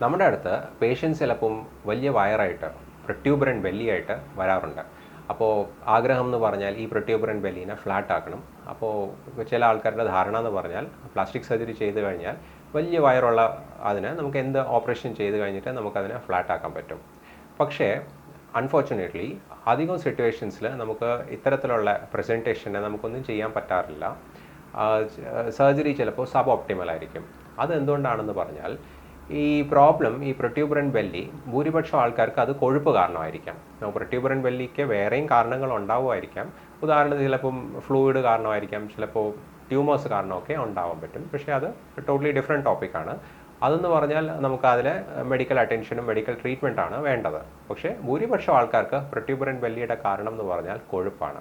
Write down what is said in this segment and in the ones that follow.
നമ്മുടെ അടുത്ത് പേഷ്യൻസ് ചിലപ്പം വലിയ വയറായിട്ട് പ്രൊട്യൂബറൻ ബെല്ലിയായിട്ട് വരാറുണ്ട്. അപ്പോൾ ആഗ്രഹം എന്ന് പറഞ്ഞാൽ ഈ പ്രൊട്യൂബറൻ ബെല്ലീനെ ഫ്ലാറ്റ് ആക്കണം. അപ്പോൾ ചില ആൾക്കാരുടെ ധാരണ എന്ന് പറഞ്ഞാൽ പ്ലാസ്റ്റിക് സർജറി ചെയ്ത് കഴിഞ്ഞാൽ വലിയ വയറുള്ള അതിനെ നമുക്ക് എന്ത് ഓപ്പറേഷൻ ചെയ്ത് കഴിഞ്ഞിട്ട് നമുക്കതിനെ ഫ്ലാറ്റ് ആക്കാൻ പറ്റും. പക്ഷേ അൺഫോർച്ചുനേറ്റ്ലി അധികം സിറ്റുവേഷൻസിൽ നമുക്ക് ഇത്തരത്തിലുള്ള പ്രസൻറ്റേഷനെ നമുക്കൊന്നും ചെയ്യാൻ പറ്റാറില്ല. സർജറി ചിലപ്പോൾ സബ് ഓപ്റ്റിമൽ ആയിരിക്കും. അതെന്തുകൊണ്ടാണെന്ന് പറഞ്ഞാൽ ഈ പ്രോബ്ലം ഈ പ്രൊട്യൂബറൻ ബെല്ലി ഭൂരിപക്ഷം ആൾക്കാർക്ക് അത് കൊഴുപ്പ് കാരണമായിരിക്കാം. പ്രൊട്യൂബറൻ ബെല്ലിക്ക് വേറെയും കാരണങ്ങൾ ഉണ്ടാവുമായിരിക്കാം. ഉദാഹരണത്തിന് ചിലപ്പം ഫ്ലൂയിഡ് കാരണമായിരിക്കാം, ചിലപ്പോൾ ട്യൂമേഴ്സ് കാരണമൊക്കെ ഉണ്ടാവാൻ പറ്റും. പക്ഷേ അത് ടോട്ടലി ഡിഫറെൻറ്റ് ടോപ്പിക്കാണ്. അതെന്ന് പറഞ്ഞാൽ നമുക്ക് അതിൽ മെഡിക്കൽ അറ്റൻഷനും മെഡിക്കൽ ട്രീറ്റ്മെൻറ്റാണ് വേണ്ടത്. പക്ഷേ ഭൂരിപക്ഷം ആൾക്കാർക്ക് പ്രൊട്യൂബറൻ ബെല്ലിയുടെ കാരണം എന്ന് പറഞ്ഞാൽ കൊഴുപ്പാണ്.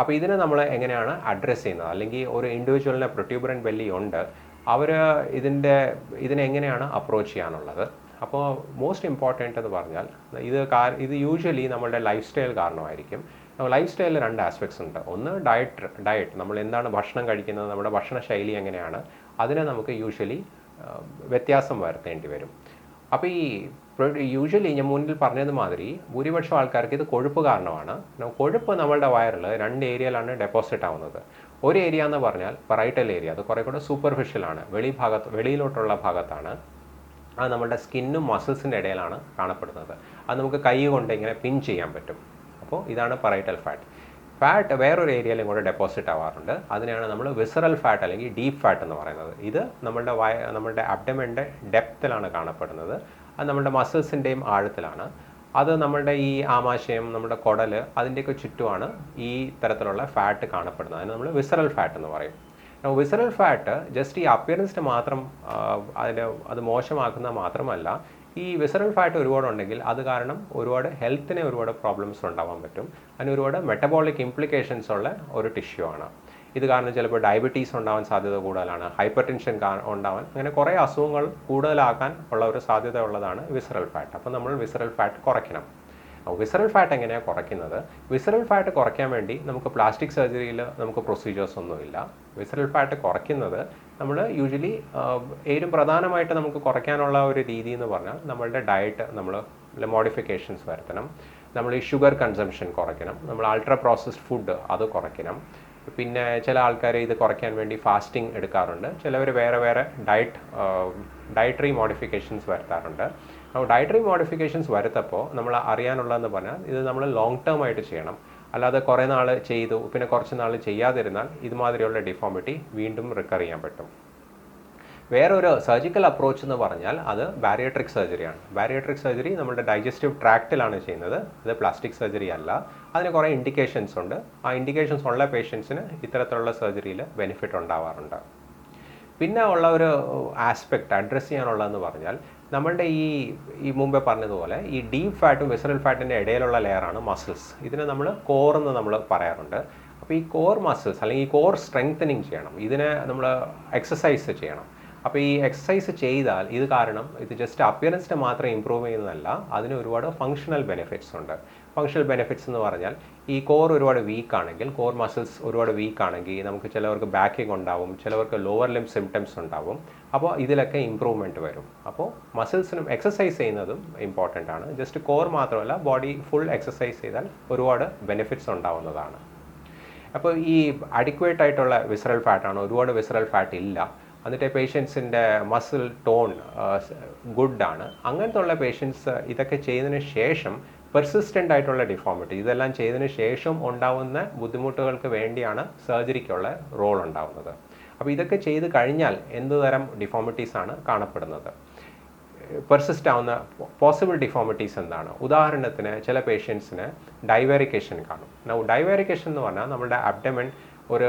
അപ്പോൾ ഇതിനെ നമ്മൾ എങ്ങനെയാണ് അഡ്രസ്സ് ചെയ്യുന്നത്? അല്ലെങ്കിൽ ഒരു ഇൻഡിവിജ്വലിന് പ്രൊട്യൂബറൻ ബെല്ലി ഉണ്ട്, അവർ ഇതിനെ എങ്ങനെയാണ് അപ്രോച്ച് ചെയ്യാനുള്ളത്? അപ്പോൾ മോസ്റ്റ് ഇമ്പോർട്ടൻ്റ് എന്ന് പറഞ്ഞാൽ ഇത് യൂഷ്വലി നമ്മളുടെ ലൈഫ് സ്റ്റൈൽ കാരണമായിരിക്കും. ലൈഫ് സ്റ്റൈലിൽ 2 ആസ്പെക്ട്സ് ഉണ്ട്. ഒന്ന് ഡയറ്റ്, നമ്മൾ എന്താണ് ഭക്ഷണം കഴിക്കുന്നത്, നമ്മുടെ ഭക്ഷണ ശൈലി എങ്ങനെയാണ്, അതിനെ നമുക്ക് യൂഷ്വലി വ്യത്യാസം വരുത്തേണ്ടി വരും. അപ്പോൾ ഈ യൂഷ്വലി ഞാൻ മുന്നിൽ പറഞ്ഞതുമാതിരി ഭൂരിപക്ഷം ആൾക്കാർക്ക് ഇത് കൊഴുപ്പ് കാരണമാണ്. കൊഴുപ്പ് നമ്മളുടെ വയറിൽ 2 ഏരിയയിലാണ് ഡെപ്പോസിറ്റ് ആവുന്നത്. ഒരു ഏരിയ എന്ന് പറഞ്ഞാൽ പറൈറ്റൽ ഏരിയ, അത് കുറേ കൂടെ സൂപ്പർഫിഷ്യലാണ്, വെളിയിലോട്ടുള്ള ഭാഗത്താണ്. അത് നമ്മുടെ സ്കിന്നും മസിൽസിൻ്റെ ഇടയിലാണ് കാണപ്പെടുന്നത്. അത് നമുക്ക് കൈ കൊണ്ട് ഇങ്ങനെ പിൻ ചെയ്യാൻ പറ്റും. അപ്പോൾ ഇതാണ് പറൈറ്റൽ ഫാറ്റ് വേറൊരു ഏരിയയിലും കൂടെ ഡെപ്പോസിറ്റ് ആവാറുണ്ട്. അതിനെയാണ് നമ്മൾ വിസറൽ ഫാറ്റ് അല്ലെങ്കിൽ ഡീപ്പ് ഫാറ്റ് എന്ന് പറയുന്നത്. ഇത് നമ്മളുടെ അബ്ഡമൻ്റെ ഡെപ്തിലാണ് കാണപ്പെടുന്നത്. അത് നമ്മുടെ മസിൽസിൻ്റെയും ആഴത്തിലാണ്. അത് നമ്മളുടെ ഈ ആമാശയം, നമ്മുടെ കുടൽ, അതിൻ്റെയൊക്കെ ചുറ്റുമാണ് ഈ തരത്തിലുള്ള ഫാറ്റ് കാണപ്പെടുന്നത്. അതിന് നമ്മൾ വിസറൽ ഫാറ്റ് എന്ന് പറയും. വിസറൽ ഫാറ്റ് ജസ്റ്റ് ഈ അപ്പിയറൻസിന് മാത്രം അത് മോശമാക്കുന്ന മാത്രമല്ല, ഈ വിസറൽ ഫാറ്റ് ഒരുപാടുണ്ടെങ്കിൽ അത് കാരണം ഹെൽത്തിന് ഒരുപാട് പ്രോബ്ലംസ് ഉണ്ടാവാൻ പറ്റും. അതിന് ഒരുപാട് മെറ്റബോളിക് ഇംപ്ലിക്കേഷൻസ് ഉള്ള ഒരു ടിഷ്യൂ ആണ്. ഇത് കാരണം ചിലപ്പോൾ ഡയബറ്റീസ് ഉണ്ടാവാൻ സാധ്യത കൂടുതലാണ്, ഹൈപ്പർ ടെൻഷൻ ഉണ്ടാവാൻ, അങ്ങനെ കുറേ അസുഖങ്ങൾ കൂടുതലാക്കാൻ ഉള്ള ഒരു സാധ്യത ഉള്ളതാണ് വിസറൽ ഫാറ്റ്. അപ്പോൾ നമ്മൾ വിസറൽ ഫാറ്റ് കുറയ്ക്കണം. വിസറൽ ഫാറ്റ് എങ്ങനെയാണ് കുറയ്ക്കുന്നത്? വിസറൽ ഫാറ്റ് കുറയ്ക്കാൻ വേണ്ടി നമുക്ക് പ്ലാസ്റ്റിക് സർജറിയിൽ നമുക്ക് പ്രൊസീജിയേഴ്സ് ഒന്നുമില്ല. വിസറൽ ഫാറ്റ് കുറയ്ക്കുന്നത് നമ്മൾ യൂഷ്വലി ഏറ്റവും പ്രധാനമായിട്ട് നമുക്ക് കുറയ്ക്കാനുള്ള ഒരു രീതി എന്ന് പറഞ്ഞാൽ നമ്മളുടെ ഡയറ്റ് നമ്മൾ മോഡിഫിക്കേഷൻസ് വരുത്തണം. നമ്മൾ ഈ ഷുഗർ കൺസംഷൻ കുറയ്ക്കണം. നമ്മൾ അൾട്രാ പ്രോസസ്ഡ് ഫുഡ് അത് കുറയ്ക്കണം. പിന്നെ ചില ആൾക്കാർ ഇത് കുറയ്ക്കാൻ വേണ്ടി ഫാസ്റ്റിംഗ് എടുക്കാറുണ്ട്. ചിലവർ വേറെ ഡയറ്ററി മോഡിഫിക്കേഷൻസ് വരുത്താറുണ്ട്. ഡയറ്ററി മോഡിഫിക്കേഷൻസ് വരുത്തപ്പോൾ നമ്മൾ അറിയാനുള്ളതെന്ന് പറഞ്ഞാൽ ഇത് നമ്മൾ ലോങ് ടേം ആയിട്ട് ചെയ്യണം. അല്ലാതെ കുറേ നാൾ ചെയ്തു പിന്നെ കുറച്ച് നാൾ ചെയ്യാതിരുന്നാൽ ഇതുമാതിരിയുള്ള ഡിഫോമിറ്റി വീണ്ടും റിക്കർ ചെയ്യാൻ പറ്റും. വേറൊരു സർജിക്കൽ അപ്രോച്ച് എന്ന് പറഞ്ഞാൽ അത് ബാരിയട്രിക് സർജറിയാണ്. ബാരിയട്രിക് സർജറി നമ്മുടെ ഡൈജസ്റ്റീവ് ട്രാക്റ്റിലാണ് ചെയ്യുന്നത്. അത് പ്ലാസ്റ്റിക് സർജറി അല്ല. അതിന് കുറേ ഇൻഡിക്കേഷൻസ് ഉണ്ട്. ആ ഇൻഡിക്കേഷൻസ് ഉള്ള പേഷ്യൻസിന് ഇത്തരത്തിലുള്ള സർജറിയിൽ ബെനിഫിറ്റ് ഉണ്ടാവാറുണ്ട്. പിന്നെ ഉള്ള ഒരു ആസ്പെക്റ്റ് അഡ്രസ്സ് ചെയ്യാനുള്ളതെന്ന് പറഞ്ഞാൽ നമ്മളുടെ ഈ മുമ്പേ പറഞ്ഞതുപോലെ ഈ ഡീപ്പ് ഫാറ്റും വിസറൽ ഫാറ്റിൻ്റെ ഇടയിലുള്ള ലെയറാണ് മസിൽസ്. ഇതിനെ നമ്മൾ കോർ എന്ന് നമ്മൾ പറയാറുണ്ട്. അപ്പോൾ ഈ കോർ മസിൽസ് അല്ലെങ്കിൽ ഈ കോർ സ്ട്രെങ്തനിങ് ചെയ്യണം. ഇതിനെ നമ്മൾ എക്സസൈസ് ചെയ്യണം. അപ്പോൾ ഈ എക്സസൈസ് ചെയ്താൽ ഇത് കാരണം ഇത് ജസ്റ്റ് അപ്പിയറൻസിനെ മാത്രം ഇമ്പ്രൂവ് ചെയ്യുന്നതല്ല, അതിന് ഒരുപാട് ഫങ്ഷണൽ ബെനിഫിറ്റ്സ് ഉണ്ട്. ഫങ്ഷണൽ ബെനിഫിറ്റ്സ് എന്ന് പറഞ്ഞാൽ ഈ കോർ ഒരുപാട് വീക്കാണെങ്കിൽ, കോർ മസിൽസ് ഒരുപാട് വീക്കാണെങ്കിൽ നമുക്ക് ചിലവർക്ക് ബാക്കിങ് ഉണ്ടാവും, ചിലവർക്ക് ലോവർ ലിംബ് സിംറ്റംസ് ഉണ്ടാവും. അപ്പോൾ ഇതിലൊക്കെ ഇമ്പ്രൂവ്മെൻറ്റ് വരും. അപ്പോൾ മസിൽസിനും എക്സസൈസ് ചെയ്യുന്നതും ഇമ്പോർട്ടൻ്റ് ആണ്. ജസ്റ്റ് കോർ മാത്രമല്ല, ബോഡി ഫുൾ എക്സസൈസ് ചെയ്താൽ ഒരുപാട് ബെനിഫിറ്റ്സ് ഉണ്ടാവുന്നതാണ്. അപ്പോൾ ഈ അഡിക്വേറ്റ് ആയിട്ടുള്ള വിസറൽ ഫാറ്റാണ്, ഒരുപാട് വിസറൽ ഫാറ്റ് ഇല്ല, എന്നിട്ട് പേഷ്യൻസിൻ്റെ മസിൽ ടോൺ ഗുഡാണ്, അങ്ങനത്തെ ഉള്ള പേഷ്യൻസ് ഇതൊക്കെ ചെയ്തതിന് ശേഷം പെർസിസ്റ്റൻ്റ് ആയിട്ടുള്ള ഡിഫോമിറ്റി ഇതെല്ലാം ചെയ്തതിന് ശേഷം ഉണ്ടാവുന്ന ബുദ്ധിമുട്ടുകൾക്ക് വേണ്ടിയാണ് സർജറിക്കുള്ള റോൾ ഉണ്ടാവുന്നത്. അപ്പോൾ ഇതൊക്കെ ചെയ്ത് കഴിഞ്ഞാൽ എന്തുതരം ഡിഫോമിറ്റീസാണ് കാണപ്പെടുന്നത്? പെർസിസ്റ്റ് ആവുന്ന പോസിബിൾ ഡിഫോമിറ്റീസ് എന്താണ്? ഉദാഹരണത്തിന് ചില പേഷ്യൻസിന് ഡൈവേരിക്കേഷൻ കാണും. ഡൈവേരിക്കേഷൻ എന്ന് പറഞ്ഞാൽ നമ്മുടെ അബ്ഡമൻ ഒരു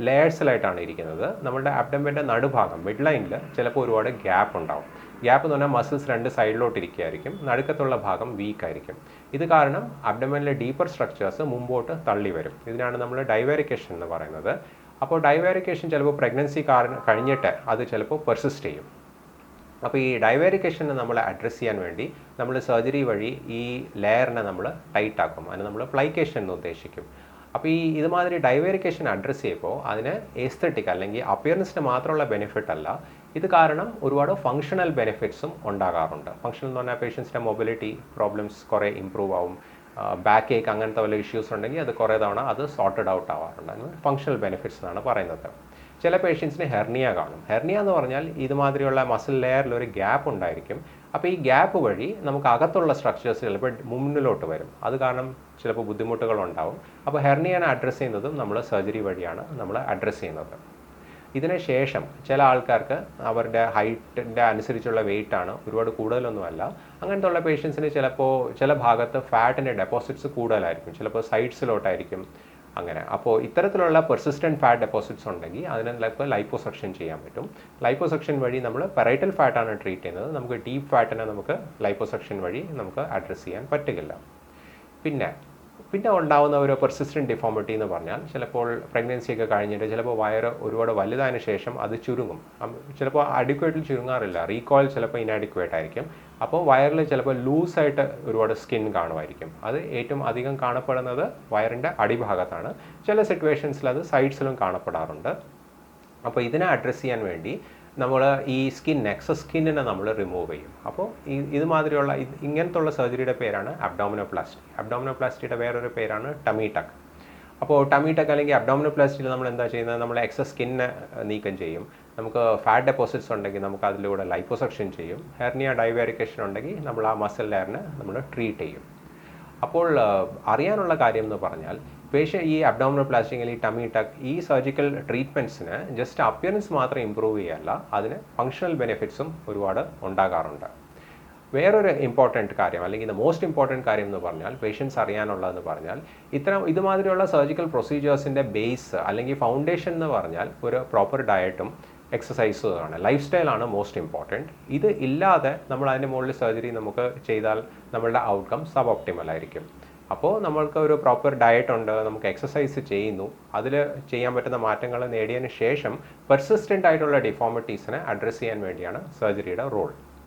ലെയേഴ്സിലായിട്ടാണ് ഇരിക്കുന്നത്. നമ്മുടെ അബ്ഡമൻ്റെ നടുഭാഗം മിഡ് ലൈനിൽ ചിലപ്പോൾ ഒരുപാട് ഗ്യാപ്പ് ഉണ്ടാവും. ഗ്യാപ്പ് എന്ന് പറഞ്ഞാൽ മസിൽസ് 2 സൈഡിലോട്ട് ഇരിക്കുകയായിരിക്കും. നടുക്കത്തുള്ള ഭാഗം വീക്കായിരിക്കും. ഇത് കാരണം അബ്ഡമനിലെ ഡീപ്പർ സ്ട്രക്ചേഴ്സ് മുമ്പോട്ട് തള്ളി വരും. ഇതിനാണ് നമ്മൾ ഡൈവേരിക്കേഷൻ എന്ന് പറയുന്നത്. അപ്പോൾ ഡൈവേരിക്കേഷൻ ചിലപ്പോൾ പ്രഗ്നൻസി കഴിഞ്ഞിട്ട് അത് ചിലപ്പോൾ പെർസിസ്റ്റ് ചെയ്യും. അപ്പോൾ ഈ ഡൈവേരിക്കേഷനെ നമ്മൾ അഡ്രസ്സ് ചെയ്യാൻ വേണ്ടി നമ്മൾ സർജറി വഴി ഈ ലെയറിനെ നമ്മൾ ടൈറ്റ് ആക്കും. അതിന് നമ്മൾ പ്ലൈക്കേഷൻ എന്ന് ഉദ്ദേശിക്കും. അപ്പോൾ ഇതുമാതിരി ഡൈവേരിക്കേഷൻ അഡ്രസ്സ് ചെയ്യുമ്പോൾ അതിന് എസ്തെറ്റിക് അല്ലെങ്കിൽ അപ്പിയറൻസിന് മാത്രമുള്ള ബെനിഫിറ്റ് അല്ല, ഇത് കാരണം ഒരുപാട് ഫങ്ഷണൽ ബെനിഫിറ്റ്സും ഉണ്ടാകാറുണ്ട്. ഫങ്ഷണൽ എന്ന് പറഞ്ഞാൽ പേഷ്യൻസിൻ്റെ മൊബിലിറ്റി പ്രോബ്ലംസ് കുറേ ഇമ്പ്രൂവ് ആവും. ബാക്ക് ഏക്ക് അങ്ങനത്തെ വല്ല ഇഷ്യൂസ് ഉണ്ടെങ്കിൽ അത് കുറേ തവണ അത് സോർട്ടഡ് ഔട്ട് ആവാറുണ്ട്. അങ്ങനെ ഫങ്ഷണൽ ബെനിഫിറ്റ്സ് എന്നാണ് പറയുന്നത്. ചില പേഷ്യൻസിന് ഹെർണിയ കാണും. ഹെർണിയ എന്ന് പറഞ്ഞാൽ ഇതുമാതിരിയുള്ള മസിൽ ലെയറിൽ ഒരു ഗ്യാപ്പ് ഉണ്ടായിരിക്കും. അപ്പോൾ ഈ ഗ്യാപ്പ് വഴി നമുക്ക് അകത്തുള്ള സ്ട്രക്ചേഴ്സ് ചിലപ്പോൾ മുന്നിലോട്ട് വരും. അത് കാരണം ചിലപ്പോൾ ബുദ്ധിമുട്ടുകളുണ്ടാവും. അപ്പോൾ ഹെർണിയനെ അഡ്രസ്സ് ചെയ്യുന്നതും നമ്മൾ സർജറി വഴിയാണ് നമ്മൾ അഡ്രസ്സ് ചെയ്യുന്നത്. ഇതിന് ശേഷം ചില ആൾക്കാർക്ക് അവരുടെ ഹൈറ്റിൻ്റെ അനുസരിച്ചുള്ള വെയിറ്റാണ്, ഒരുപാട് കൂടുതലൊന്നുമല്ല. അങ്ങനത്തെ ഉള്ള പേഷ്യൻസിന് ചിലപ്പോൾ ചില ഭാഗത്ത് ഫാറ്റിൻ്റെ ഡെപ്പോസിറ്റ്സ് കൂടുതലായിരിക്കും, ചിലപ്പോൾ സൈഡ്സിലോട്ടായിരിക്കും അങ്ങനെ. അപ്പോൾ ഇത്തരത്തിലുള്ള പെർസിസ്റ്റൻറ്റ് ഫാറ്റ് ഡെപ്പോസിറ്റ്സ് ഉണ്ടെങ്കിൽ അതിനെ ലൈപ്പോസക്ഷൻ ചെയ്യാൻ പറ്റും. ലൈപ്പോസക്ഷൻ വഴി നമ്മൾ പെറൈറ്റൽ ഫാറ്റാണ് ട്രീറ്റ് ചെയ്യുന്നത്. നമുക്ക് ഡീപ്പ് ഫാറ്റിനെ നമുക്ക് ലൈപ്പോസക്ഷൻ വഴി നമുക്ക് അഡ്രസ്സ് ചെയ്യാൻ പറ്റുകയില്ല. പിന്നെ ഉണ്ടാകുന്ന ഒരു പെർസിസ്റ്റൻറ്റ് ഡിഫോമിറ്റി എന്ന് പറഞ്ഞാൽ ചിലപ്പോൾ പ്രഗ്നൻസി ഒക്കെ കഴിഞ്ഞിട്ട് ചിലപ്പോൾ വയറ് ഒരുപാട് വലുതായതിനു ശേഷം അത് ചുരുങ്ങും. ചിലപ്പോൾ അഡിക്വേറ്റ്ലി ചുരുങ്ങാറില്ല, റീകോയിൽ ചിലപ്പോൾ ഇനാഡിക്വേറ്റ് ആയിരിക്കും. അപ്പോൾ വയറിൽ ചിലപ്പോൾ ലൂസായിട്ട് ഒരുപാട് സ്കിൻ കാണുമായിരിക്കും. അത് ഏറ്റവും അധികം കാണപ്പെടുന്നത് വയറിൻ്റെ അടിഭാഗത്താണ്. ചില സിറ്റുവേഷൻസിൽ അത് സൈഡ്സിലും കാണപ്പെടാറുണ്ട്. അപ്പോൾ ഇതിനെ അഡ്രസ്സ് ചെയ്യാൻ വേണ്ടി നമ്മൾ ഈ എക്സസ് സ്കിന്നിനെ നമ്മൾ റിമൂവ് ചെയ്യും. അപ്പോൾ ഇതുമാതിരിയുള്ള ഇങ്ങനത്തുള്ള സർജറിയുടെ പേരാണ് അബ്ഡോമിനോപ്ലാസ്റ്റി. അബ്ഡോമിനോപ്ലാസ്റ്റിയുടെ വേറൊരു പേരാണ് ടമി ടക്ക്. അപ്പോൾ ടമി ടക്ക് അല്ലെങ്കിൽ അബ്ഡോമിനോപ്ലാസ്റ്റിയിൽ നമ്മൾ എന്താ ചെയ്യുന്നത്, നമ്മൾ എക്സസ് സ്കിന്നെ നീക്കം ചെയ്യും. നമുക്ക് ഫാറ്റ് ഡെപ്പോസിറ്റ്സ് ഉണ്ടെങ്കിൽ നമുക്ക് അതിലൂടെ ലൈപ്പോസക്ഷൻ ചെയ്യും. ഹെർണിയ ഡൈവേരിക്കേഷൻ ഉണ്ടെങ്കിൽ നമ്മൾ ആ മസിൽ ലെയറിനെ നമ്മൾ ട്രീറ്റ് ചെയ്യും. അപ്പോൾ അറിയാനുള്ള കാര്യം എന്ന് പറഞ്ഞാൽ ഈ അബ്ഡോമിനോപ്ലാസ്റ്റി അല്ലെങ്കിൽ ടമി ടക്ക് ഈ സർജിക്കൽ ട്രീറ്റ്മെൻറ്റ്സിന് ജസ്റ്റ് അപ്പിയറൻസ് മാത്രം ഇമ്പ്രൂവ് ചെയ്യുകയല്ല, അതിന് ഫങ്ഷണൽ ബെനിഫിറ്റ്സും ഒരുപാട് ഉണ്ടാകാറുണ്ട്. വേറൊരു ഇമ്പോർട്ടൻറ്റ് കാര്യം അല്ലെങ്കിൽ മോസ്റ്റ് ഇമ്പോർട്ടൻറ്റ് കാര്യം എന്ന് പറഞ്ഞാൽ പേഷ്യൻസ് അറിയാനുള്ളതെന്ന് പറഞ്ഞാൽ ഇതുമാതിരിയുള്ള സർജിക്കൽ പ്രൊസീജിയേഴ്സിൻ്റെ ബേസ് അല്ലെങ്കിൽ ഫൗണ്ടേഷൻ എന്ന് പറഞ്ഞാൽ ഒരു പ്രോപ്പർ ഡയറ്റും എക്സസൈസുമാണ്. ലൈഫ് സ്റ്റൈലാണ് മോസ്റ്റ് ഇമ്പോർട്ടൻറ്റ്. ഇത് ഇല്ലാതെ നമ്മൾ അതിൻ്റെ മുകളിൽ സർജറി നമുക്ക് ചെയ്താൽ നമ്മളുടെ ഔട്ട്കം സബ് ഓപ്റ്റിമൽ ആയിരിക്കും. അപ്പോൾ നമ്മൾക്ക് ഒരു പ്രോപ്പർ ഡയറ്റ് ഉണ്ട്, നമുക്ക് എക്സസൈസ് ചെയ്യുന്നു, അതിൽ ചെയ്യാൻ പറ്റുന്ന മാറ്റങ്ങൾ നേടിയതിന് ശേഷം പെർസിസ്റ്റൻ്റ് ആയിട്ടുള്ള ഡിഫോമിറ്റീസിനെ അഡ്രസ്സ് ചെയ്യാൻ വേണ്ടിയാണ് സർജറിയുടെ റോൾ.